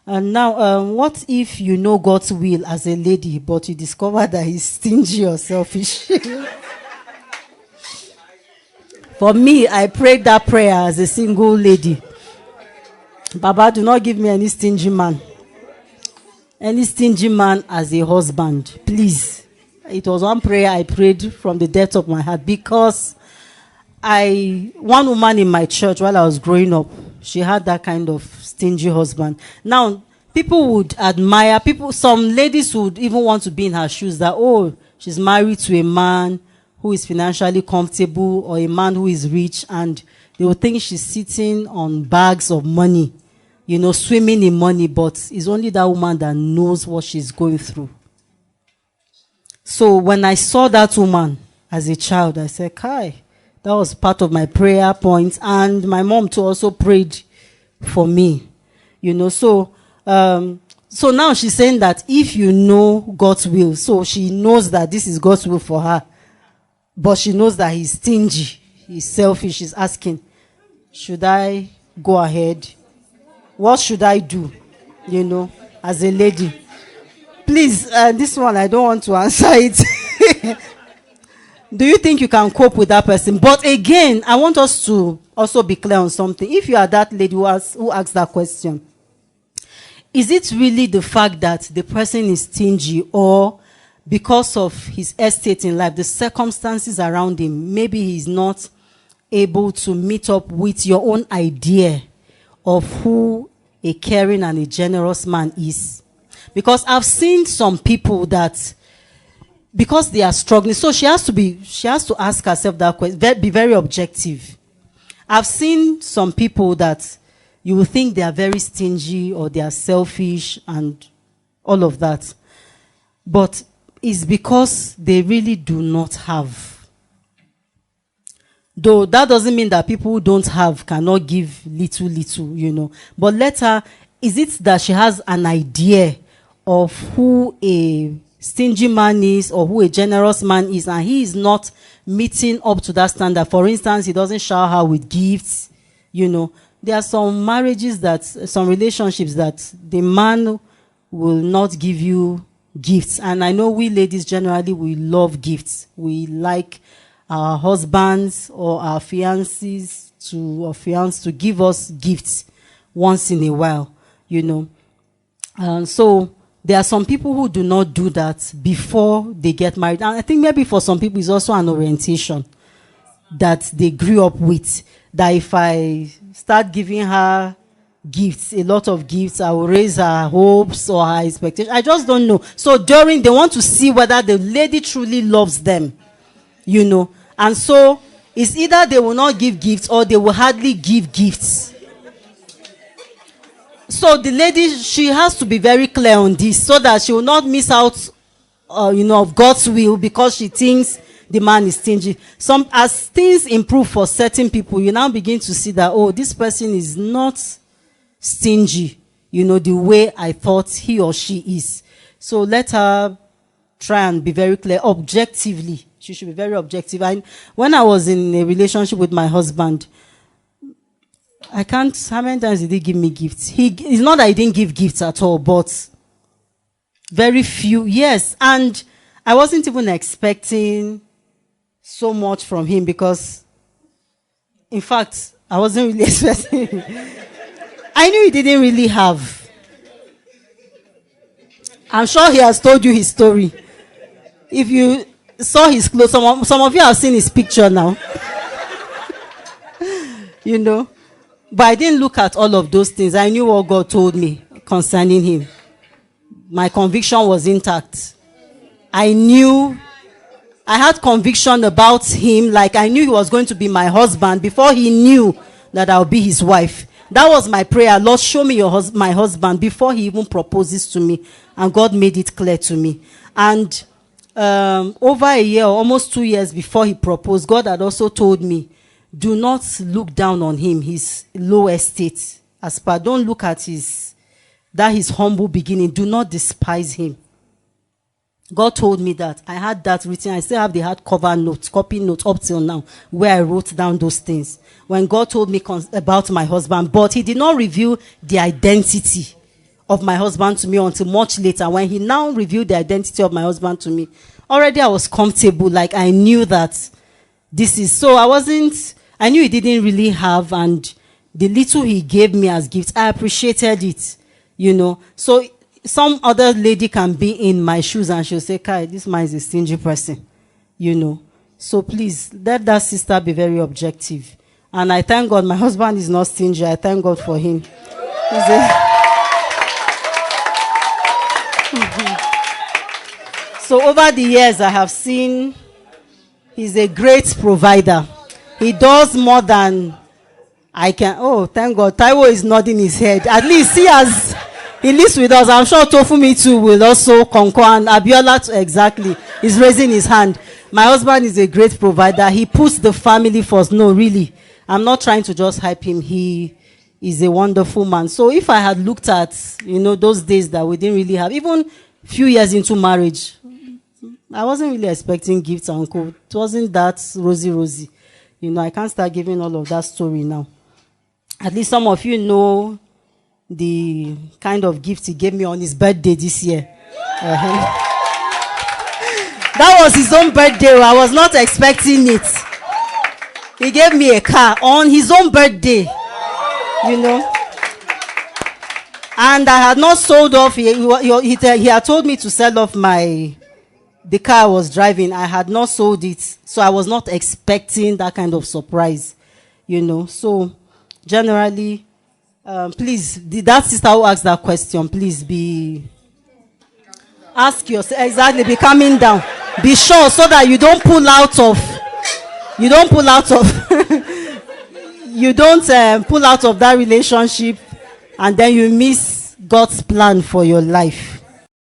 And now, what if you know God's will as a lady, but you discover that he's stingy or selfish? For me, I prayed that prayer as a single lady. Baba, do not give me any stingy man. Any stingy man as a husband, please. It was one prayer I prayed from the depth of my heart, because one woman in my church while I was growing up, she had that kind of stingy husband. Now, people would admire, some ladies would even want to be in her shoes, that, oh, she's married to a man who is financially comfortable, or a man who is rich, and they would think she's sitting on bags of money, swimming in money, but it's only that woman that knows what she's going through. So when I saw that woman as a child, I said, Kai, that was part of my prayer point, and my mom too also prayed for me, So now she's saying that if you know God's will, so she knows that this is God's will for her, but she knows that he's stingy, he's selfish. She's asking, should I go ahead? What should I do, as a lady? Please, this one, I don't want to answer it. Do you think you can cope with that person? But again, I want us to also be clear on something. If you are that lady who asks that question, is it really the fact that the person is stingy, or because of his estate in life, the circumstances around him, maybe he's not able to meet up with your own idea of who a caring and a generous man is? Because I've seen some people that, because they are struggling, so she has to ask herself that question, be very objective. I've seen some people that you will think they are very stingy, or they are selfish and all of that. But it's because they really do not have. Though that doesn't mean that people who don't have cannot give little, But is it that she has an idea of who a stingy man is, or who a generous man is, and he is not meeting up to that standard? For instance, he doesn't shower her with gifts. There are some marriages some relationships that the man will not give you gifts. And I know we ladies generally, we love gifts. We like our husbands or our fiancés to give us gifts once in a while, So there are some people who do not do that before they get married. And I think maybe for some people it's also an orientation that they grew up with. That if I start giving her gifts, a lot of gifts, I will raise her hopes or her expectations. I just don't know. So they want to see whether the lady truly loves them, And so it's either they will not give gifts, or they will hardly give gifts. So the lady, she has to be very clear on this, so that she will not miss out, of God's will, because she thinks the man is stingy. As things improve for certain people, you now begin to see that, oh, this person is not stingy, the way I thought he or she is. So let her try and be very clear, objectively. She should be very objective. When I was in a relationship with my husband, how many times did he give me gifts? It's not that he didn't give gifts at all, but very few, yes. And I wasn't even expecting so much from him, because, in fact, I wasn't really expecting. I knew he didn't really have. I'm sure he has told you his story. If you saw his clothes, some of you have seen his picture now. But I didn't look at all of those things. I knew what God told me concerning him. My conviction was intact. I had conviction about him, like I knew he was going to be my husband before he knew that I'll be his wife. That was my prayer. Lord, show me my husband before he even proposes to me. And God made it clear to me. And over a year, almost 2 years before he proposed, God had also told me, do not look down on him, his low estate. Don't look at his humble beginning. Do not despise him. God told me that. I had that written. I still have the hardcover notes, copy notes up till now, where I wrote down those things. When God told me about my husband, but he did not reveal the identity of my husband to me until much later. When he now revealed the identity of my husband to me, already I was comfortable. Like I knew that this is, so I knew he didn't really have, and the little he gave me as gifts, I appreciated it, So some other lady can be in my shoes and she'll say, Kai, this man is a stingy person, So please, let that sister be very objective. And I thank God my husband is not stingy. I thank God for him. So over the years, I have seen he's a great provider. He does more than I can. Oh, thank God. Taiwo is nodding his head. At least he lives with us. I'm sure Tofumi too will also concur. And Abiola too, exactly. He's raising his hand. My husband is a great provider. He puts the family first. No, really. I'm not trying to just hype him. He is a wonderful man. So if I had looked at, those days that we didn't really have, even few years into marriage, I wasn't really expecting gifts and co. It wasn't that rosy. I can't start giving all of that story now. At least some of you know the kind of gift he gave me on his birthday this year. That was his own birthday. I was not expecting it. He gave me a car on his own birthday. And I had not sold off. He had told me to sell off the car I was driving. I had not sold it. So I was not expecting that kind of surprise. So generally, please, that sister who asked that question, please ask yourself, exactly, be calming down. Be sure so that you don't pull out of that relationship and then you miss God's plan for your life.